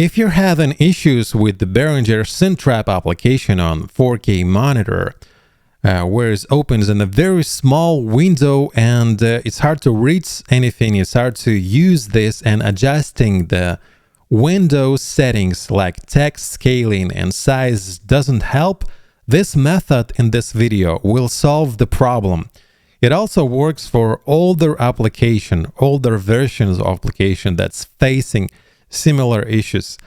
If you're having issues with the Behringer SynthTribe application on 4K monitor, where it opens in a very small window and it's hard to read anything, it's hard to use this, and adjusting the window settings like text scaling and size doesn't help, this method in this video will solve the problem. It also works for older versions of application that's facing similar issues.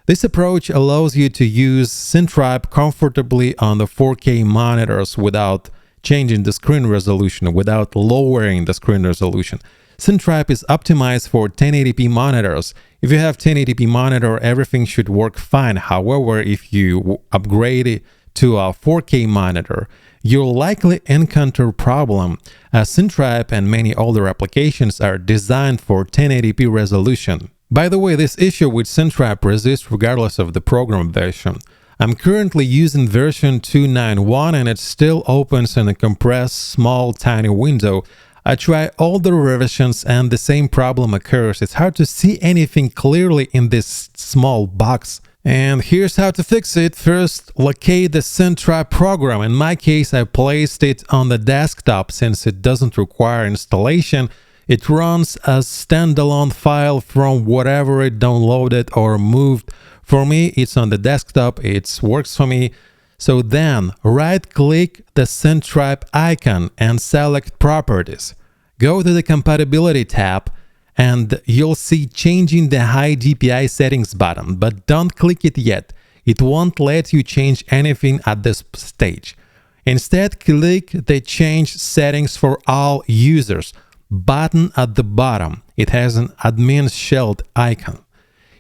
This approach allows you to use SynthTribe comfortably on the 4K monitors without changing the screen resolution, without lowering the screen resolution. SynthTribe is optimized for 1080p monitors. If you have 1080p monitor, everything should work fine. However, if you upgrade it to a 4K monitor, you'll likely encounter problem, as SynthTribe and many older applications are designed for 1080p resolution. By the way, this issue with SynthTribe persists regardless of the program version. I'm currently using version 2.9.1 and it still opens in a compressed, small, tiny window. I try older versions and the same problem occurs. It's hard to see anything clearly in this small box. And here's how to fix it. First, locate the SynthTribe program. In my case, I placed it on the desktop since it doesn't require installation. It runs as standalone file from whatever it downloaded or moved. For me, it's on the desktop. It works for me. So then, right-click the SynthTribe icon and select Properties. Go to the Compatibility tab and you'll see Changing the High DPI Settings button, but don't click it yet. It won't let you change anything at this stage. Instead, click the Change Settings for All Users button at the bottom. It has an admin shield icon.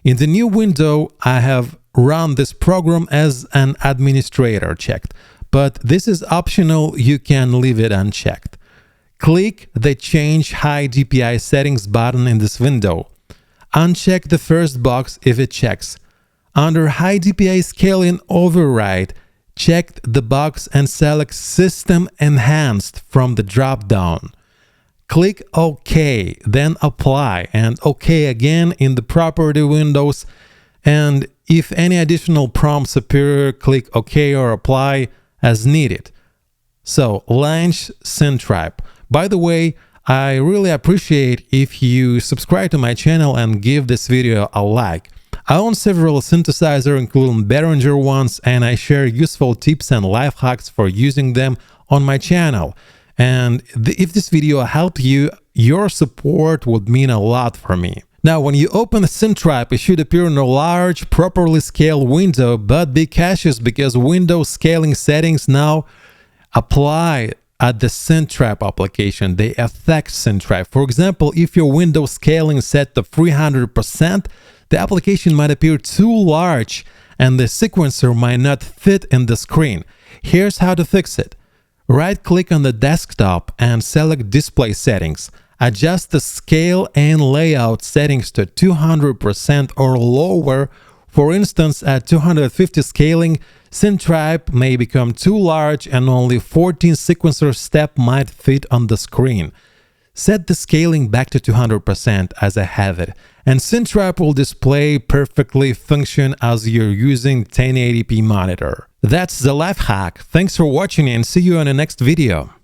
In the new window, I have run this program as an administrator checked, but this is optional. You can leave it unchecked. Click the Change High DPI Settings button in this window. Uncheck the first box if it checks. Under High DPI Scaling Override, check the box and select System Enhanced from the drop-down. Click OK, then Apply, and OK again in the property windows. And if any additional prompts appear, click OK or Apply as needed. So, launch SynthTribe. By the way, I really appreciate if you subscribe to my channel and give this video a like. I own several synthesizers, including Behringer ones, and I share useful tips and life hacks for using them on my channel. And if this video helped you, your support would mean a lot for me. Now, when you open SynthTribe, it should appear in a large, properly scaled window, but be cautious because window scaling settings now apply at the SynthTribe application. They affect SynthTribe. For example, if your window scaling is set to 300%, the application might appear too large and the sequencer might not fit in the screen. Here's how to fix it. Right-click on the desktop and select Display Settings. Adjust the scale and layout settings to 200% or lower. For instance, at 250 scaling, SynthTribe may become too large and only 14 sequencer steps might fit on the screen. Set the scaling back to 200% as I have it, and SynthTribe will display perfectly function as you're using 1080p monitor. That's the life hack. Thanks for watching and see you in the next video.